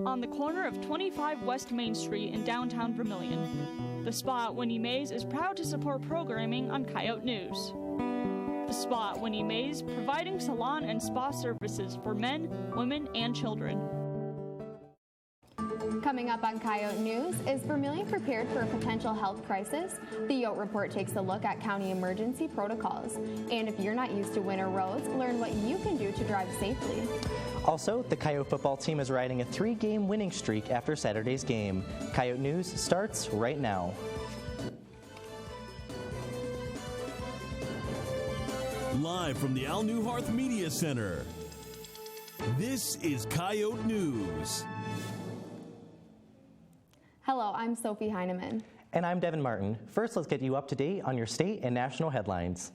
on the corner of 25 West Main Street in downtown Vermilion. The Spa at Winnie Mae's is proud to support programming on Coyote News. The Spa at Winnie Mae's, providing salon and spa services for men, women, and children. Coming up on Coyote News, is Vermilion prepared for a potential health crisis? The Yote Report takes a look at county emergency protocols. And if you're not used to winter roads, learn what you can do to drive safely. Also, the Coyote football team is riding a 3-game winning streak after Saturday's game. Coyote News starts right now. Live from the Al Newharth Media Center, this is Coyote News. Hello, I'm Sophie Heineman. And I'm Devin Martin. First, let's get you up to date on your state and national headlines.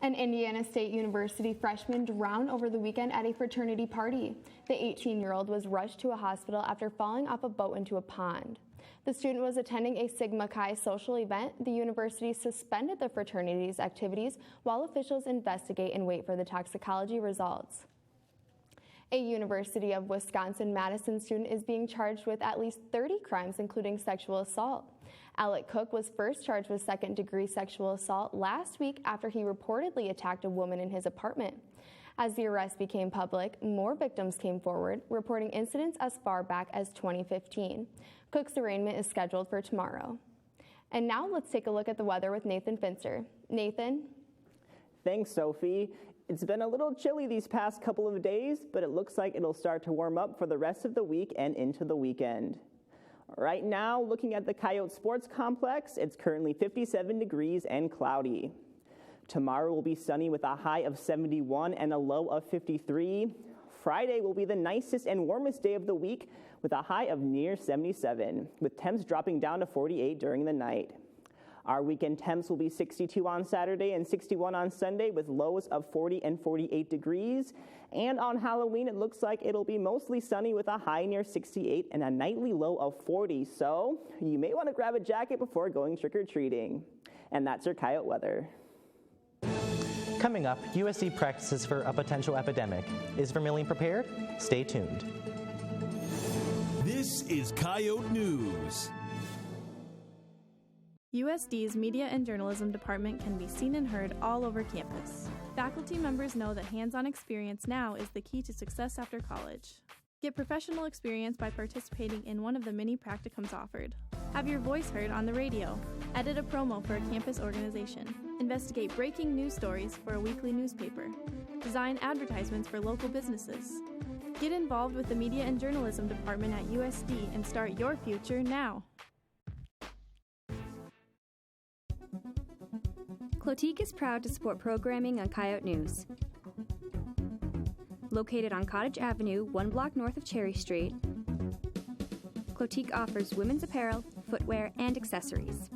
An Indiana State University freshman drowned over the weekend at a fraternity party. The 18-year-old was rushed to a hospital after falling off a boat into a pond. The student was attending a Sigma Chi social event. The university suspended the fraternity's activities while officials investigate and wait for the toxicology results. A University of Wisconsin-Madison student is being charged with at least 30 crimes, including sexual assault. Alec Cook was first charged with second-degree sexual assault last week after he reportedly attacked a woman in his apartment. As the arrest became public, more victims came forward, reporting incidents as far back as 2015. Cook's arraignment is scheduled for tomorrow. And now let's take a look at the weather with Nathan Finster. Nathan? Thanks, Sophie. It's been a little chilly these past couple of days, but it looks like it'll start to warm up for the rest of the week and into the weekend. Right now, looking at the Coyote Sports Complex, it's currently 57 degrees and cloudy. Tomorrow will be sunny with a high of 71 and a low of 53. Friday will be the nicest and warmest day of the week with a high of near 77, with temps dropping down to 48 during the night. Our weekend temps will be 62 on Saturday and 61 on Sunday with lows of 40 and 48 degrees. And on Halloween, it looks like it'll be mostly sunny with a high near 68 and a nightly low of 40. So you may want to grab a jacket before going trick-or-treating. And that's your Coyote weather. Coming up, USD practices for a potential epidemic. Is Vermilion prepared? Stay tuned. This is Coyote News. USD's Media and Journalism Department can be seen and heard all over campus. Faculty members know that hands-on experience now is the key to success after college. Get professional experience by participating in one of the many practicums offered. Have your voice heard on the radio. Edit a promo for a campus organization. Investigate breaking news stories for a weekly newspaper. Design advertisements for local businesses. Get involved with the Media and Journalism Department at USD and start your future now. Clotique is proud to support programming on Coyote News. Located on Cottage Avenue, 1 block north of Cherry Street, Clotique offers women's apparel, footwear, and accessories.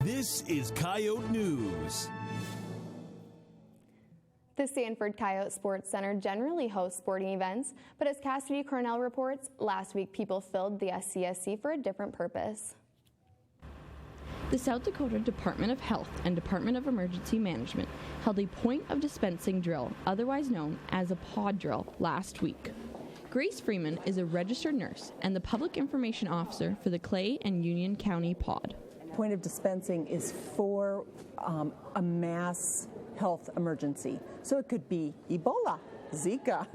This is Coyote News. The Sanford Coyote Sports Center generally hosts sporting events, but as Cassidy Cornell reports, last week people filled the SCSC for a different purpose. The South Dakota Department of Health and Department of Emergency Management held a point of dispensing drill, otherwise known as a pod drill, last week. Grace Freeman is a registered nurse and the public information officer for the Clay and Union County pod. Point of dispensing is for a mass health emergency. So it could be Ebola, Zika.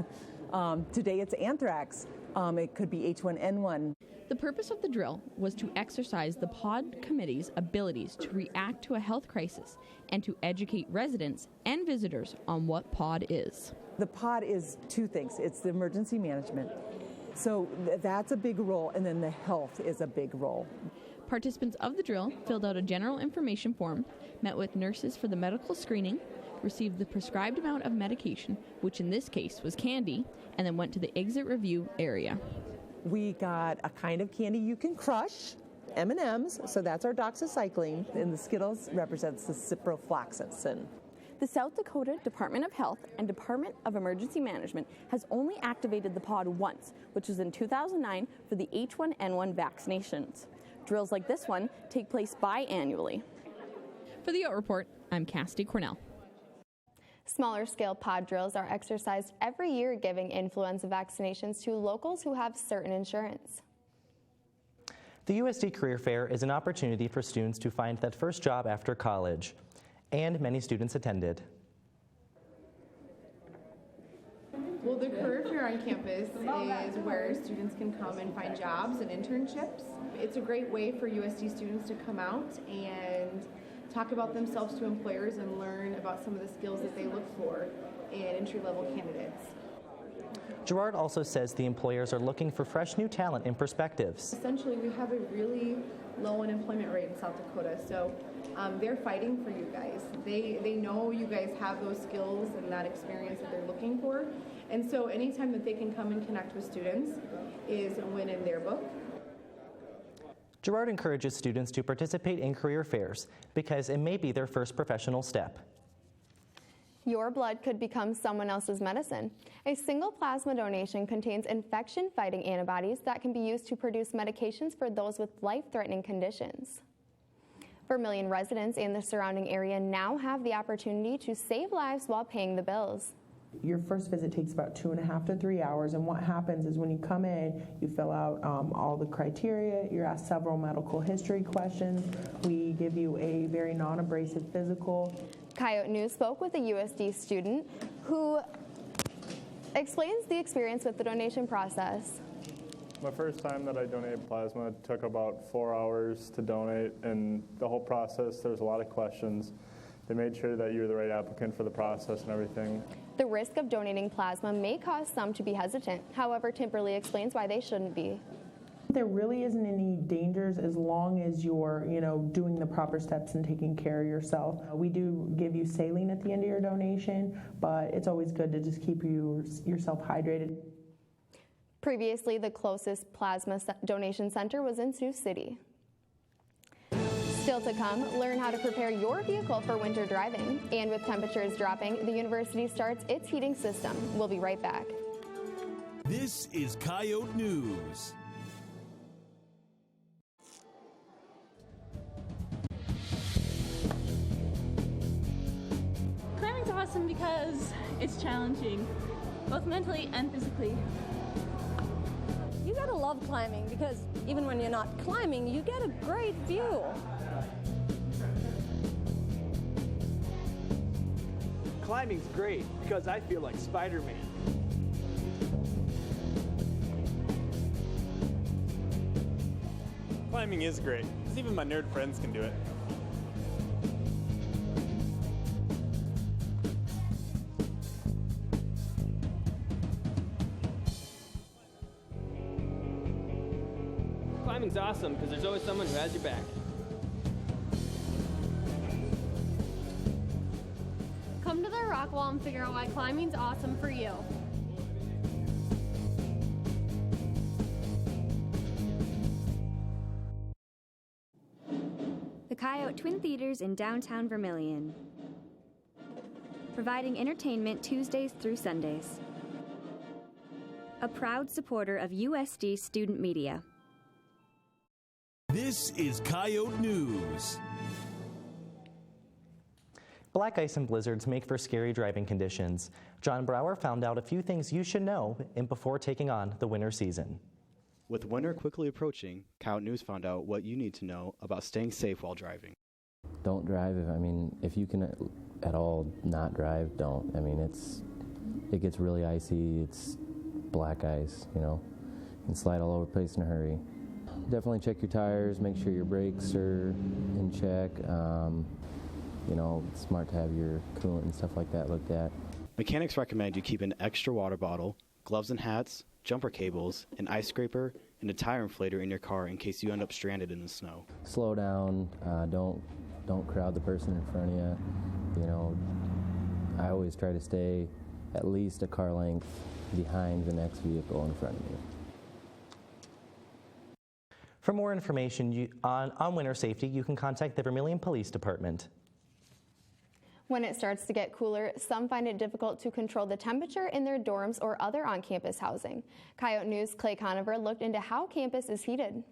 Today it's anthrax. It could be H1N1. The purpose of the drill was to exercise the pod committee's abilities to react to a health crisis and to educate residents and visitors on what pod is. The pod is two things. It's the emergency management. So that's a big role, and then the health is a big role. Participants of the drill filled out a general information form, met with nurses for the medical screening, received the prescribed amount of medication, which in this case was candy, and then went to the exit review area. We got a kind of candy you can crush, M&Ms, so that's our doxycycline, and the Skittles represents the ciprofloxacin. The South Dakota Department of Health and Department of Emergency Management has only activated the pod once, which was in 2009 for the H1N1 vaccinations. Drills like this one take place biannually. For the Yote Report, I'm Cassidy Cornell. Smaller scale pod drills are exercised every year, giving influenza vaccinations to locals who have certain insurance. The USD Career Fair is an opportunity for students to find that first job after college, and many students attended. Well, the Career Fair on campus is where students can come and find jobs and internships. It's a great way for USD students to come out and talk about themselves to employers and learn about some of the skills that they look for in entry-level candidates. Gerard also says the employers are looking for fresh new talent and perspectives. Essentially, we have a really low unemployment rate in South Dakota, so they're fighting for you guys. They know you guys have those skills and that experience that they're looking for, and so anytime that they can come and connect with students is a win in their book. Gerard encourages students to participate in career fairs because it may be their first professional step. Your blood could become someone else's medicine. A single plasma donation contains infection-fighting antibodies that can be used to produce medications for those with life-threatening conditions. Vermilion residents and the surrounding area now have the opportunity to save lives while paying the bills. Your first visit takes about 2.5 to 3 hours, and what happens is when you come in, you fill out all the criteria, you're asked several medical history questions, we give you a very non-abrasive physical. Coyote News spoke with a USD student who explains the experience with the donation process. My first time that I donated plasma took about 4 hours to donate, and the whole process, there was a lot of questions. They made sure that you were the right applicant for the process and everything. The risk of donating plasma may cause some to be hesitant. However, Timberly explains why they shouldn't be. There really isn't any dangers as long as you're, doing the proper steps and taking care of yourself. We do give you saline at the end of your donation, but it's always good to just keep yourself hydrated. Previously, the closest plasma donation center was in Sioux City. Still to come, learn how to prepare your vehicle for winter driving. And with temperatures dropping, the university starts its heating system. We'll be right back. This is Coyote News. Climbing's awesome because it's challenging, both mentally and physically. You gotta love climbing because even when you're not climbing, you get a great view. Climbing's great because I feel like Spider-Man. Climbing is great, because even my nerd friends can do it. Climbing's awesome because there's always someone who has your back. Come to the rock wall and figure out why climbing's awesome for you. The Coyote Twin Theaters in downtown Vermilion, providing entertainment Tuesdays through Sundays. A proud supporter of USD student media. This is Coyote News. Black ice and blizzards make for scary driving conditions. John Brower found out a few things you should know before taking on the winter season. With winter quickly approaching, Coyote News found out what you need to know about staying safe while driving. Don't drive. If you can at all not drive, don't. It gets really icy. It's black ice, You can slide all over the place in a hurry. Definitely check your tires. Make sure your brakes are in check. It's smart to have your coolant and stuff like that looked at. Mechanics recommend you keep an extra water bottle, gloves and hats, jumper cables, an ice scraper, and a tire inflator in your car in case you end up stranded in the snow. Slow down. Don't crowd the person in front of you. I always try to stay at least a car length behind the next vehicle in front of me. For more information on winter safety, you can contact the Vermilion Police Department. When it starts to get cooler, some find it difficult to control the temperature in their dorms or other on-campus housing. Coyote News' Clay Conover looked into how campus is heated.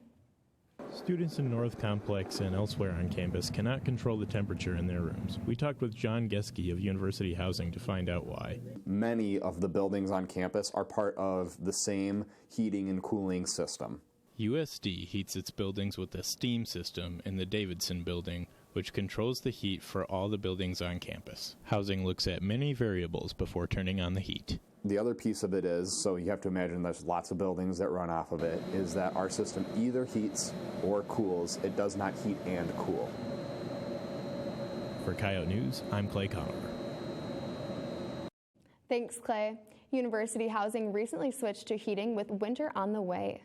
Students in North Complex and elsewhere on campus cannot control the temperature in their rooms. We talked with John Geske of University Housing to find out why. Many of the buildings on campus are part of the same heating and cooling system. USD heats its buildings with a steam system in the Davidson building, which controls the heat for all the buildings on campus. Housing looks at many variables before turning on the heat. The other piece of it is, so you have to imagine there's lots of buildings that run off of it, is that our system either heats or cools. It does not heat and cool. For Coyote News, I'm Clay Conover. Thanks, Clay. University Housing recently switched to heating with winter on the way.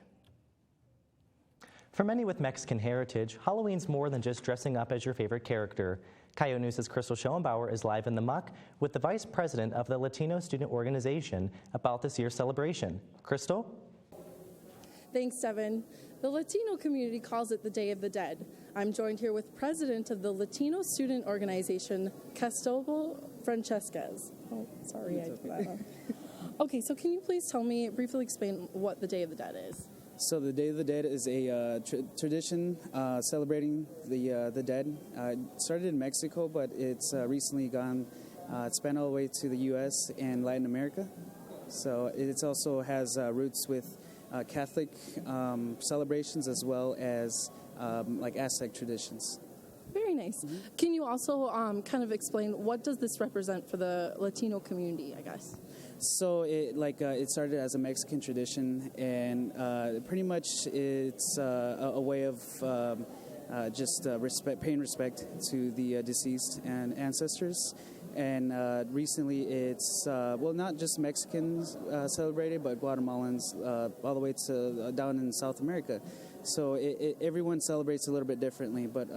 For many with Mexican heritage, Halloween's more than just dressing up as your favorite character. Coyote News' Crystal Schoenbauer is live in the muck with the vice president of the Latino Student Organization about this year's celebration. Crystal? Thanks, Devin. The Latino community calls it the Day of the Dead. I'm joined here with president of the Latino Student Organization, Cristobal Francesquez. Oh, sorry, I did that wrong. Okay, so can you please briefly explain what the Day of the Dead is? So the Day of the Dead is a tradition celebrating the dead. It started in Mexico, but it's recently it's spanned all the way to the U.S. and Latin America. So it also has roots with Catholic celebrations as well as like Aztec traditions. Very nice. Mm-hmm. Can you also kind of explain what does this represent for the Latino community, I guess? So it started as a Mexican tradition, and pretty much it's a way of just paying respect to the deceased and ancestors. And recently it's, not just Mexicans celebrated, but Guatemalans all the way to down in South America. So everyone celebrates a little bit differently, but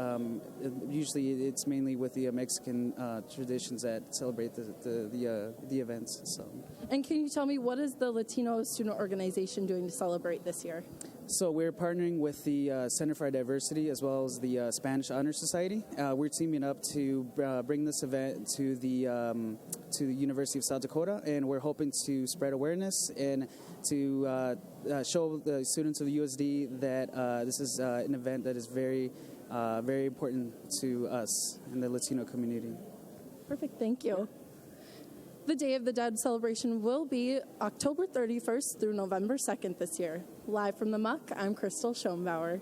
usually it's mainly with the Mexican traditions that celebrate the events. So. And can you tell me, what is the Latino Student Organization doing to celebrate this year? So we're partnering with the Center for Diversity as well as the Spanish Honor Society. We're teaming up to bring this event to the University of South Dakota, and we're hoping to spread awareness and to show the students of the USD that this is an event that is very, very important to us in the Latino community. Perfect, thank you. The Day of the Dead celebration will be October 31st through November 2nd this year. Live from the muck, I'm Crystal Schoenbauer.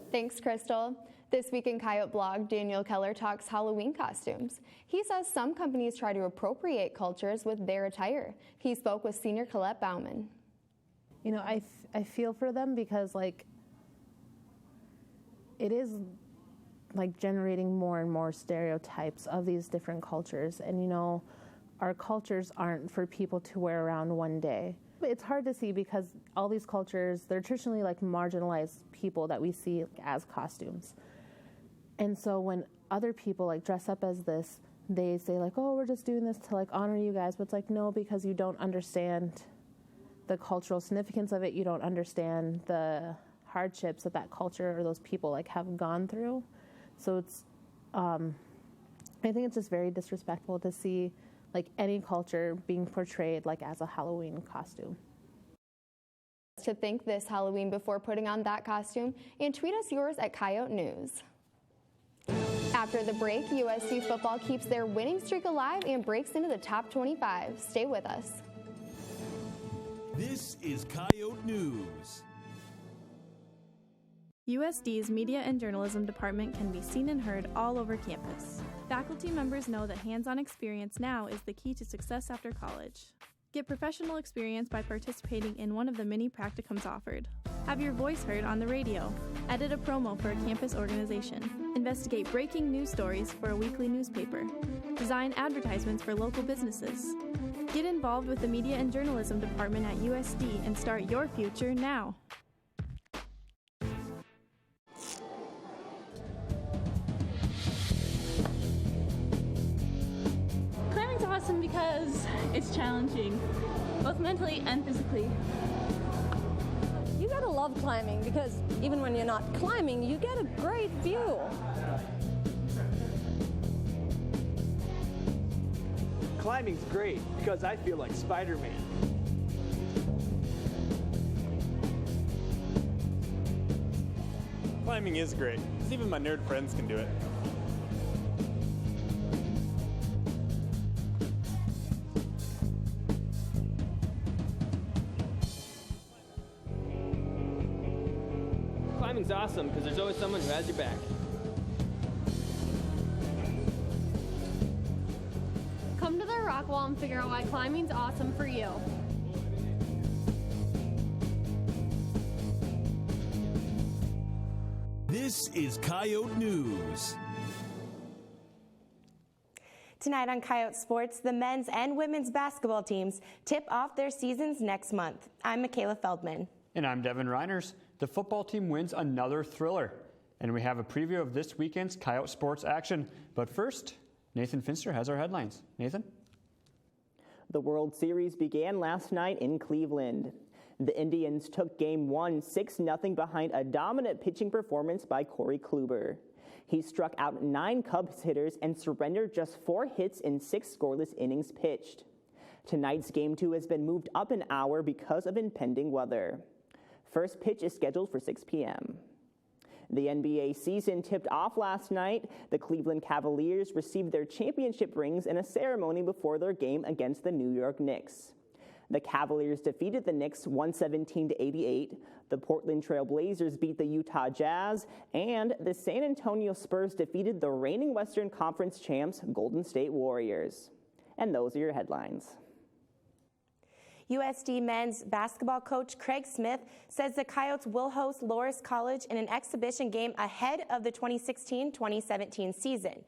Thanks, Crystal. This week in Coyote Blog, Daniel Keller talks Halloween costumes. He says some companies try to appropriate cultures with their attire. He spoke with senior Colette Bauman. You know, I feel for them because, it is, generating more and more stereotypes of these different cultures. And, our cultures aren't for people to wear around one day. It's hard to see because all these cultures, they're traditionally marginalized people that we see as costumes. And so when other people dress up as this, they say oh, we're just doing this to honor you guys. But it's no, because you don't understand the cultural significance of it. You don't understand the hardships that culture or those people have gone through. So it's, I think it's just very disrespectful to see any culture being portrayed as a Halloween costume. To think this Halloween before putting on that costume, and tweet us yours at Coyote News. After the break, USD football keeps their winning streak alive and breaks into the top 25. Stay with us. This is Coyote News. USD's Media and Journalism Department can be seen and heard all over campus. Faculty members know that hands-on experience now is the key to success after college. Get professional experience by participating in one of the many practicums offered. Have your voice heard on the radio. Edit a promo for a campus organization. Investigate breaking news stories for a weekly newspaper. Design advertisements for local businesses. Get involved with the Media and Journalism Department at USD and start your future now. Climbing's awesome because it's challenging, both mentally and physically. You gotta love climbing because even when you're not climbing, you get a great view. Climbing's great because I feel like Spider-Man. Climbing is great, because even my nerd friends can do it. Climbing's awesome because there's always someone who has your back. Come to the rock wall and figure out why climbing's awesome for you. This is Coyote News. Tonight on Coyote Sports, the men's and women's basketball teams tip off their seasons next month. I'm Michaela Feldman. And I'm Devin Reiners. The football team wins another thriller. And we have a preview of this weekend's Coyote Sports action. But first, Nathan Finster has our headlines. Nathan? The World Series began last night in Cleveland. The Indians took Game 1 6-0 behind a dominant pitching performance by Corey Kluber. He struck out 9 Cubs hitters and surrendered just 4 hits in 6 scoreless innings pitched. Tonight's Game 2 has been moved up an hour because of impending weather. First pitch is scheduled for 6 p.m. The NBA season tipped off last night. The Cleveland Cavaliers received their championship rings in a ceremony before their game against the New York Knicks. The Cavaliers defeated the Knicks 117-88. The Portland Trail Blazers beat the Utah Jazz, and the San Antonio Spurs defeated the reigning Western Conference champs Golden State Warriors. And those are your headlines. USD men's basketball coach Craig Smith says the Coyotes will host Loras College in an exhibition game ahead of the 2016-2017 season.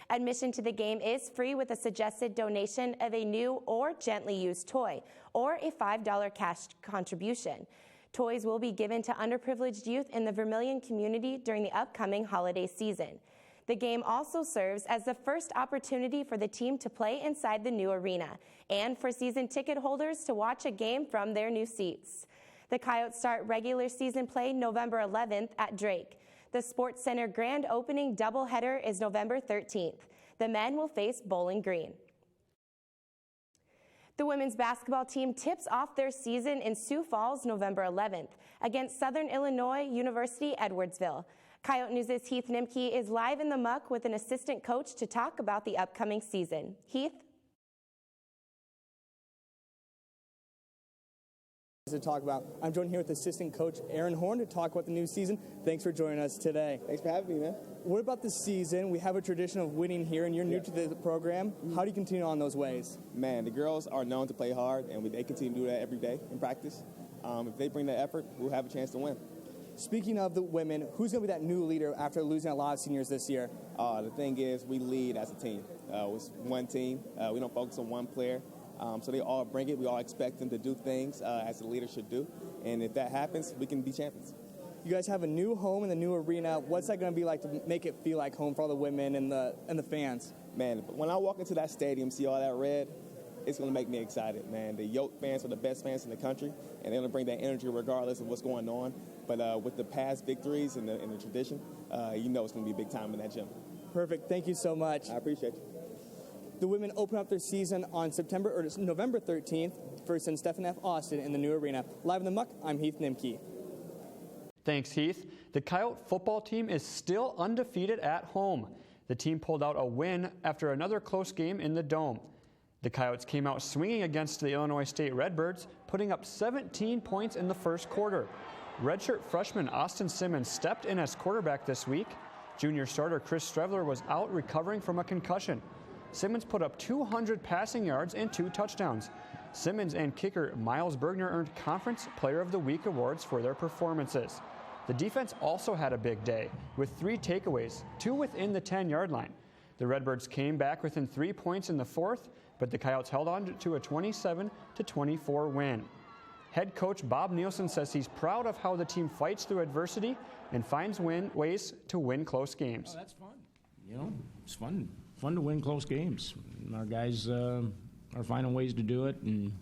Admission to the game is free with a suggested donation of a new or gently used toy or a $5 cash contribution. Toys will be given to underprivileged youth in the Vermilion community during the upcoming holiday season. The game also serves as the first opportunity for the team to play inside the new arena and for season ticket holders to watch a game from their new seats. The Coyotes start regular season play November 11th at Drake. The Sports Center grand opening doubleheader is November 13th. The men will face Bowling Green. The women's basketball team tips off their season in Sioux Falls November 11th against Southern Illinois University Edwardsville. Coyote News' Heath Nimke is live in the muck with an assistant coach to talk about the upcoming season. Heath? To talk about. I'm joined here with assistant coach Aaron Horn to talk about the new season. Thanks for joining us today. Thanks for having me, man. What about the season? We have a tradition of winning here, and you're new to the program. How do you continue on those ways? Man, the girls are known to play hard, and they continue to do that every day in practice. If they bring that effort, we'll have a chance to win. Speaking of the women, who's going to be that new leader after losing a lot of seniors this year? The thing is, we lead as a team. It's one team. We don't focus on one player. So they all bring it. We all expect them to do things as the leader should do. And if that happens, we can be champions. You guys have a new home in the new arena. What's that going to be like to make it feel like home for all the women and the fans? Man, when I walk into that stadium, see all that red, it's going to make me excited, man. The Yoke fans are the best fans in the country, and they're going to bring that energy regardless of what's going on. But with the past victories and the tradition, you know it's going to be big time in that gym. Perfect. Thank you so much. I appreciate you. The women open up their season on November 13th versus Stephen F. Austin in the new arena. Live in the muck, I'm Heath Nimke. Thanks, Heath. The Coyote football team is still undefeated at home. The team pulled out a win after another close game in the Dome. The Coyotes came out swinging against the Illinois State Redbirds, putting up 17 points in the first quarter. Redshirt freshman Austin Simmons stepped in as quarterback this week. Junior starter Chris Strevler was out recovering from a concussion. Simmons put up 200 passing yards and 2 touchdowns. Simmons and kicker Miles Bergner earned Conference Player of the Week awards for their performances. The defense also had a big day, with 3 takeaways, 2 within the 10-yard line. The Redbirds came back within 3 points in the fourth, but the Coyotes held on to a 27-24 win. Head coach Bob Nielsen says he's proud of how the team fights through adversity and finds ways to win close games. Oh, that's fun. You know, it's fun to win close games. Our guys are finding ways to do it, and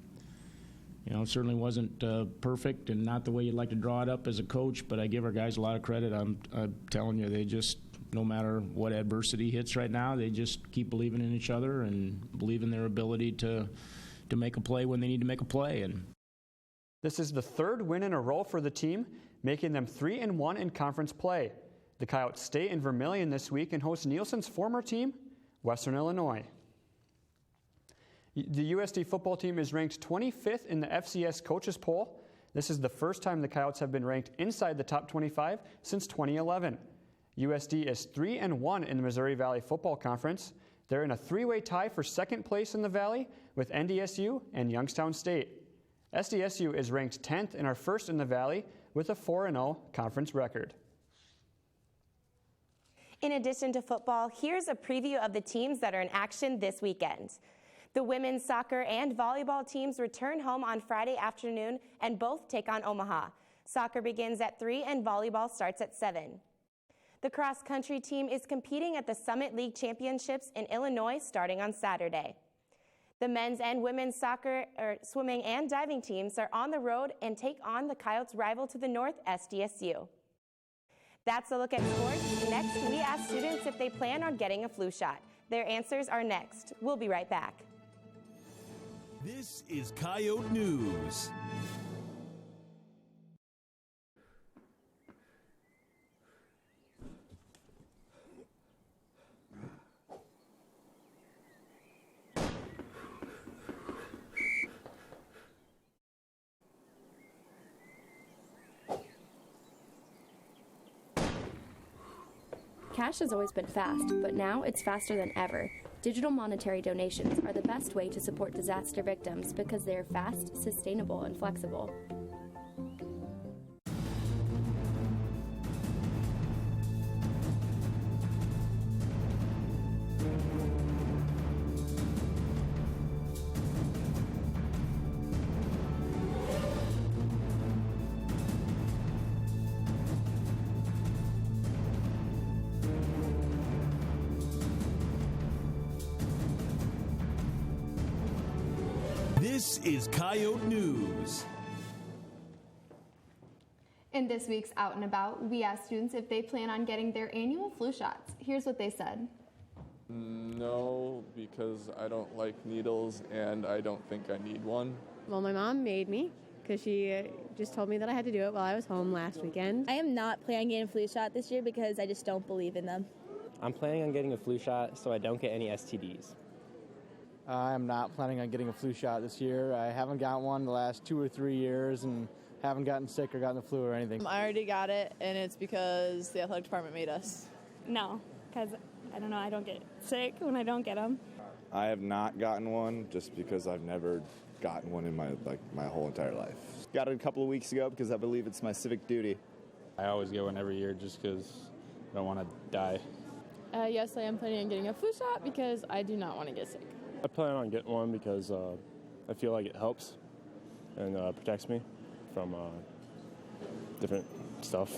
you know, it certainly wasn't perfect and not the way you'd like to draw it up as a coach, but I give our guys a lot of credit. I'm telling you, they just, no matter what adversity hits right now, they just keep believing in each other and believe in their ability to make a play when they need to make a play. And this is the 3rd win in a row for the team, making them 3-1 in conference play. The Coyotes stay in Vermilion this week and host Nielsen's former team, Western Illinois. The USD football team is ranked 25th in the FCS coaches poll. This is the first time the Coyotes have been ranked inside the top 25 since 2011. USD is 3-1 in the Missouri Valley Football Conference. They're in a three-way tie for second place in the Valley with NDSU and Youngstown State. SDSU is ranked 10th and are first in the Valley with a 4-0 conference record. In addition to football, here's a preview of the teams that are in action this weekend. The women's soccer and volleyball teams return home on Friday afternoon and both take on Omaha. Soccer begins at 3 and volleyball starts at 7. The cross-country team is competing at the Summit League Championships in Illinois starting on Saturday. The men's and women's soccer, swimming and diving teams are on the road and take on the Coyotes' rival to the north, SDSU. That's a look at sports. Next, we ask students if they plan on getting a flu shot. Their answers are next. We'll be right back. This is Coyote News. Cash has always been fast, but now it's faster than ever. Digital monetary donations are the best way to support disaster victims because they are fast, sustainable, and flexible. This is Coyote News. In this week's Out and About, we asked students if they plan on getting their annual flu shots. Here's what they said. No, because I don't like needles and I don't think I need one. Well, my mom made me because she just told me that I had to do it while I was home last weekend. I am not planning on getting a flu shot this year because I just don't believe in them. I'm planning on getting a flu shot so I don't get any STDs. I'm not planning on getting a flu shot this year. I haven't got one the last 2 or 3 years and haven't gotten sick or gotten the flu or anything. I already got it, and it's because the athletic department made us. No, because, I don't know, I don't get sick when I don't get them. I have not gotten one just because I've never gotten one in my whole entire life. Got it a couple of weeks ago because I believe it's my civic duty. I always get one every year just because I don't want to die. Yes, I am planning on getting a flu shot because I do not want to get sick. I plan on getting one because I feel like it helps and protects me from different stuff.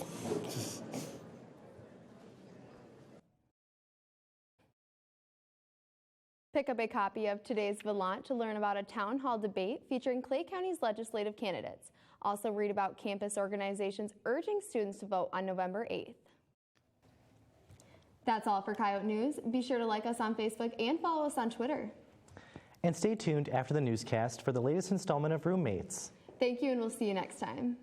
Pick up a copy of today's Volant to learn about a town hall debate featuring Clay County's legislative candidates. Also read about campus organizations urging students to vote on November 8th. That's all for Coyote News. Be sure to like us on Facebook and follow us on Twitter. And stay tuned after the newscast for the latest installment of Roommates. Thank you, and we'll see you next time.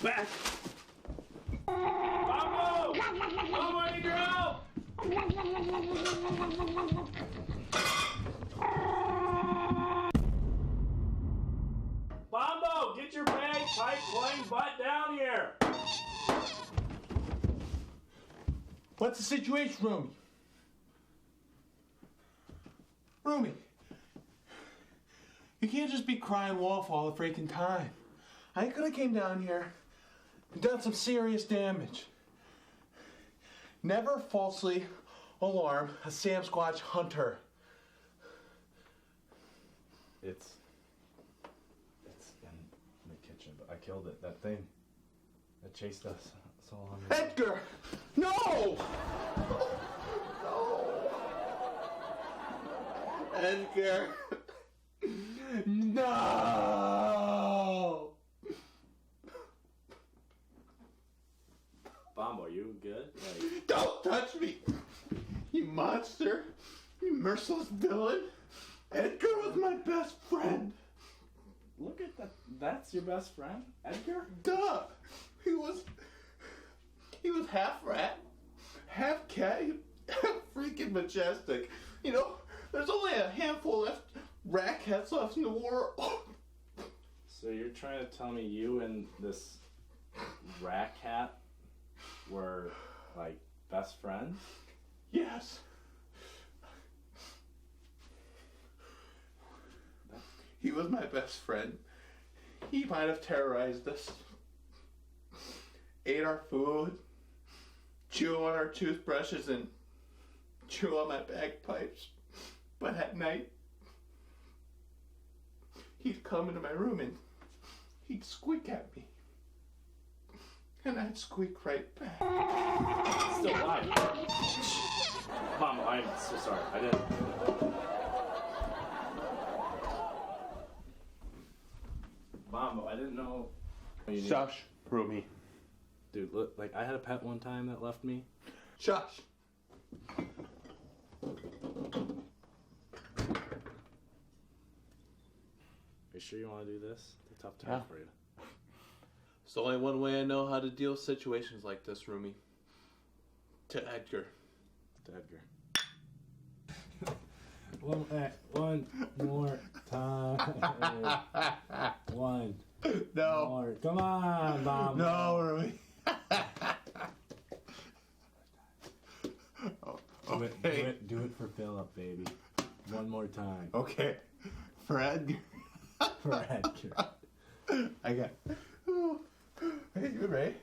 Back! Mambo! Mambo, I need your help! Mambo, get your bag! pipe-claying butt down here! What's the situation, Rumi? Rumi, you can't just be crying wolf all the freaking time. I could have came down here and done some serious damage. Never falsely alarm a Sasquatch hunter. It's in the kitchen, but I killed it. That thing that chased us. That's all I'm. Edgar! No! Edgar! No! Bombo, you good? Like... Don't touch me! You monster! You merciless villain! Edgar was my best friend! Look at that. That's your best friend? Edgar? Duh! He was half rat, half cat, half freaking majestic. You know, there's only a handful of rat cats left in the world. So you're trying to tell me you and this rat cat were, like, best friends? Yes. He was my best friend. He might have terrorized us. Ate our food, chew on our toothbrushes, and chew on my bagpipes. But at night, he'd come into my room and he'd squeak at me. And I'd squeak right back. Still alive. Mom, I'm so sorry. I didn't. Mom, I didn't know. Shush, Rumi. Dude, look, like, I had a pet one time that left me. Shush. Are you sure you want to do this? It's a tough time for you. It's only one way I know how to deal with situations like this, Rumi. To Edgar. To Edgar. One more time. One. No. More. Come on, Mom. No, Rumi. Do it for Philip, baby. One more time. Okay. For Edgar. For Edgar. I got. Oh. Hey, you ready?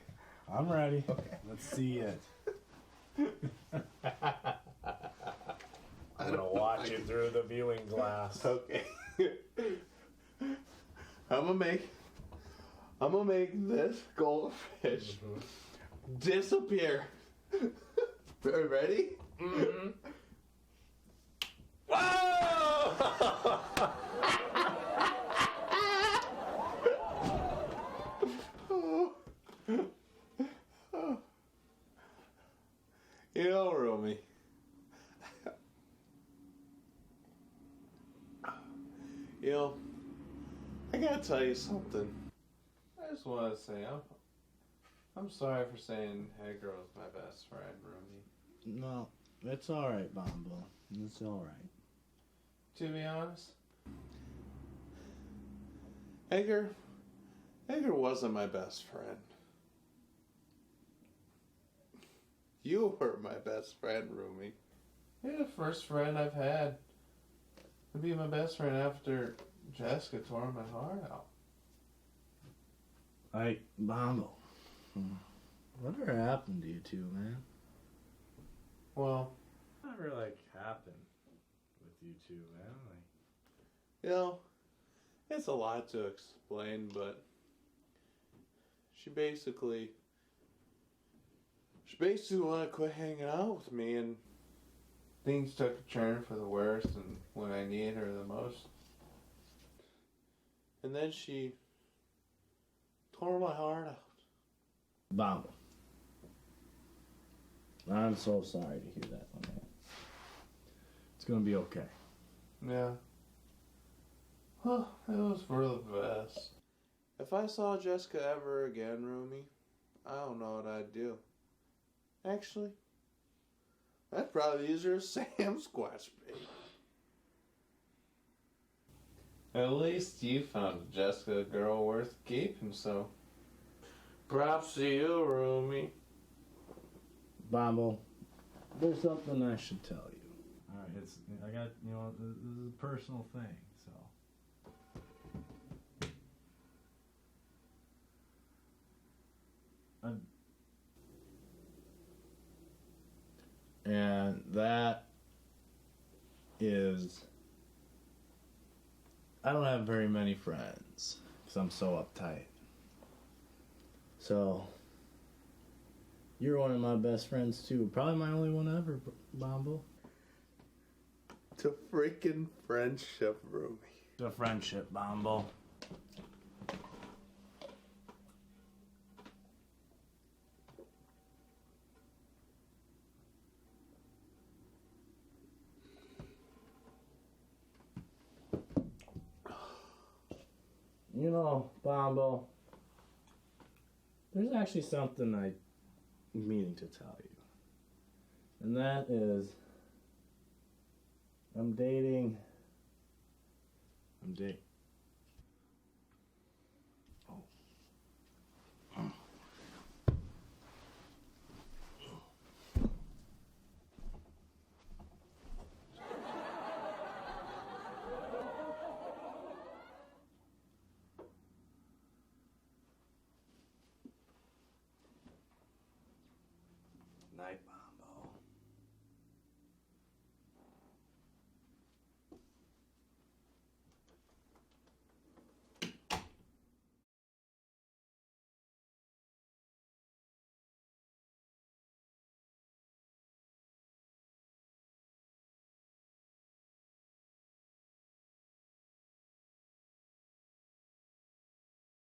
I'm ready. Okay. Let's see it. I'm gonna watch you through the viewing glass. Okay. I'm gonna make this goldfish disappear. Ready? Mm-hmm. Whoa! You know, Rumi. You know, I gotta tell you something. I just want to say I'm sorry for saying Edgar was my best friend, Rumi. No, it's all right, Bombo. It's all right. To be honest, Edgar wasn't my best friend. You were my best friend, Rumi. You're the first friend I've had to be my best friend after Jessica tore my heart out. Hey, Bombo. Whatever happened to you two, man? Well, Whatever, like, happened with you two, man? Like, you know, it's a lot to explain, but she basically wanted to quit hanging out with me, and things took a turn for the worst, and when I needed her the most. And then she tore my heart out. Bombo. I'm so sorry to hear that, my man. It's gonna be okay. Yeah. Well, it was for the best. If I saw Jessica ever again, Rumi, I don't know what I'd do. Actually, I'd probably use her as Sam Squatch bait. At least you found Jessica a girl worth keeping, so props to you, Roomie. Bombo, there's something I should tell you. All right, this is a personal thing, so. And that is, I don't have very many friends because I'm so uptight. So, you're one of my best friends too. Probably my only one ever, Bombo. It's a freaking friendship, Roomie. It's a friendship, Bombo. You know, Bombo, there's actually something I'm meaning to tell you. And that is, I'm dating